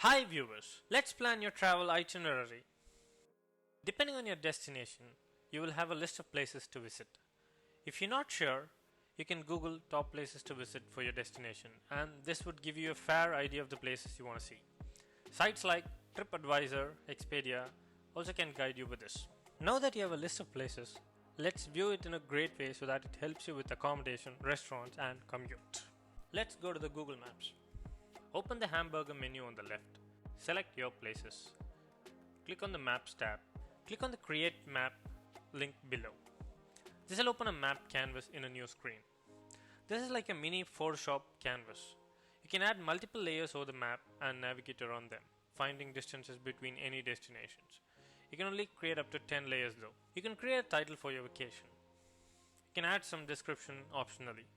Hi viewers, let's plan your travel itinerary. Depending on your destination, you will have a list of places to visit. If you're not sure, you can Google top places to visit for your destination, and this would give you a fair idea of the places you want to see. Sites like TripAdvisor, Expedia also can guide you with this. Now that you have a list of places, let's view it in a great way so that it helps you with accommodation, restaurants, and commute. Let's go to the Google Maps. Open the hamburger menu on the left. Select your places. Click on the Maps tab. Click on the Create Map link below. This will open a map canvas in a new screen. This is like a mini Photoshop canvas. You can add multiple layers over the map and navigate around them, finding distances between any destinations. You can only create up to 10 layers though. You can create a title for your vacation. You can add some description optionally.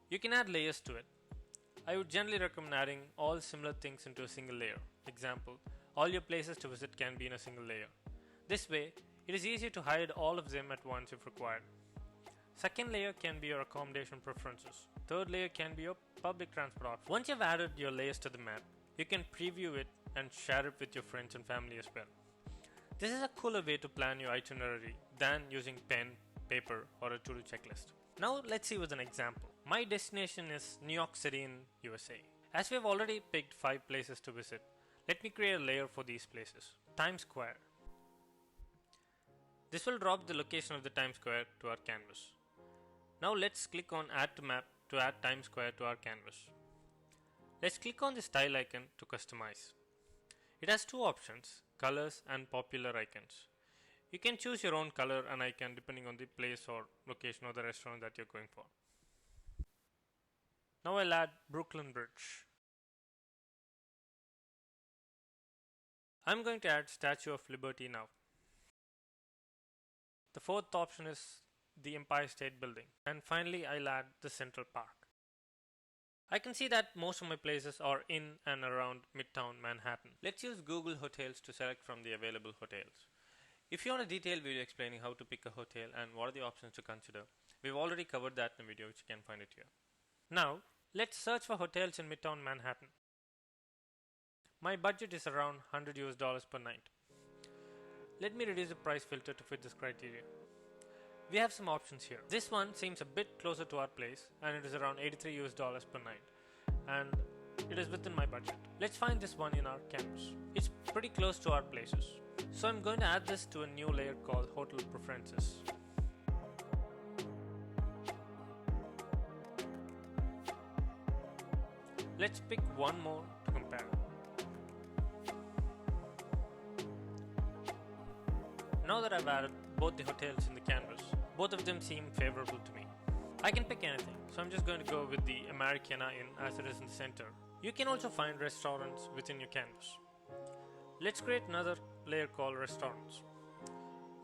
You can add layers to it. I would generally recommend adding all similar things into a single layer. Example, all your places to visit can be in a single layer. This way, it is easier to hide all of them at once if required. Second layer can be your accommodation preferences. Third layer can be your public transport options. Once you've added your layers to the map, you can preview it and share it with your friends and family as well. This is a cooler way to plan your itinerary than using pen, paper, or a to-do checklist. Now let's see with an example. My destination is New York City in USA. As we have already picked 5 places to visit, let me create a layer for these places. Times Square. This will drop the location of the Times Square to our canvas. Now let's click on Add to Map to add Times Square to our canvas. Let's click on the style icon to customize. It has 2 options, colors and popular icons. You can choose your own color and icon depending on the place or location or the restaurant that you're going for. Now I'll add Brooklyn Bridge. I'm going to add Statue of Liberty now. The 4th option is the Empire State Building. And finally I'll add the Central Park. I can see that most of my places are in and around Midtown Manhattan. Let's use Google Hotels to select from the available hotels. If you want a detailed video explaining how to pick a hotel and what are the options to consider, we've already covered that in a video which you can find it here. Now, let's search for hotels in Midtown Manhattan. My budget is around $100 per night. Let me reduce the price filter to fit this criteria. We have some options here. This one seems a bit closer to our place and it is around $83 per night. And it is within my budget. Let's find this one in our canvas. It's pretty close to our places. So I'm going to add this to a new layer called Hotel Preferences. Let's pick one more to compare. Now that I've added both the hotels in the canvas, both of them seem favorable to me. I can pick anything, so I'm just going to go with the Americana Inn as it is in the center. You can also find restaurants within your canvas. Let's create another layer called Restaurants.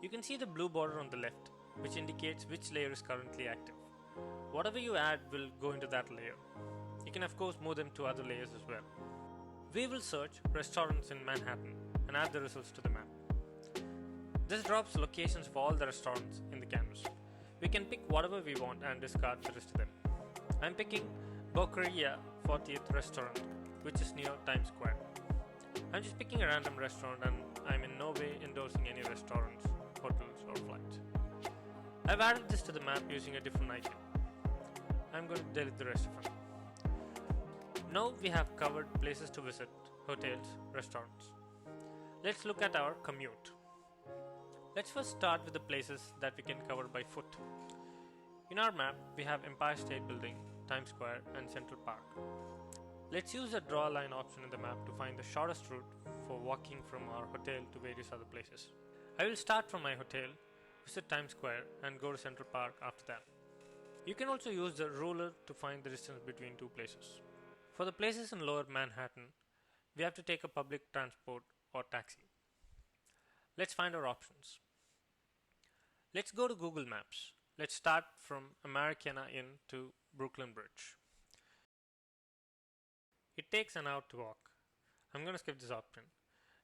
You can see the blue border on the left, which indicates which layer is currently active. Whatever you add will go into that layer. You can of course move them to other layers as well. We will search restaurants in Manhattan and add the results to the map. This drops locations for all the restaurants in the canvas. We can pick whatever we want and discard the rest of them. I'm picking Boqueria 40th Restaurant, which is near Times Square. I'm just picking a random restaurant and I'm in no way endorsing any restaurants, hotels or flights. I've added this to the map using a different icon. I'm going to delete the rest of them. Now we have covered places to visit, hotels, restaurants. Let's look at our commute. Let's first start with the places that we can cover by foot. In our map, we have Empire State Building, Times Square and Central Park. Let's use the draw line option in the map to find the shortest route for walking from our hotel to various other places. I will start from my hotel, visit Times Square and go to Central Park after that. You can also use the ruler to find the distance between 2 places. For the places in Lower Manhattan, we have to take a public transport or taxi. Let's find our options. Let's go to Google Maps. Let's start from Americana Inn to Brooklyn Bridge. It takes an hour to walk. I'm going to skip this option.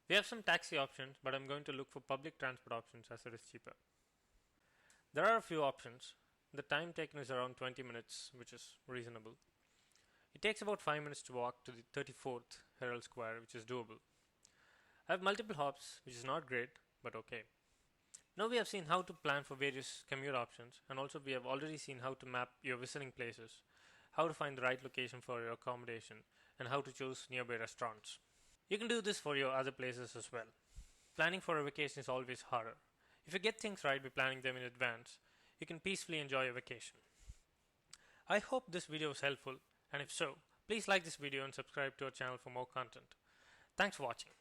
We have some taxi options, but I'm going to look for public transport options as it is cheaper. There are a few options. The time taken is around 20 minutes, which is reasonable. It takes about 5 minutes to walk to the 34th Herald Square, which is doable. I have multiple hops, which is not great, but okay. Now we have seen how to plan for various commute options, and also we have already seen how to map your visiting places, how to find the right location for your accommodation, and how to choose nearby restaurants. You can do this for your other places as well. Planning for a vacation is always harder. If you get things right by planning them in advance, you can peacefully enjoy your vacation. I hope this video was helpful, and if so, please like this video and subscribe to our channel for more content. Thanks for watching.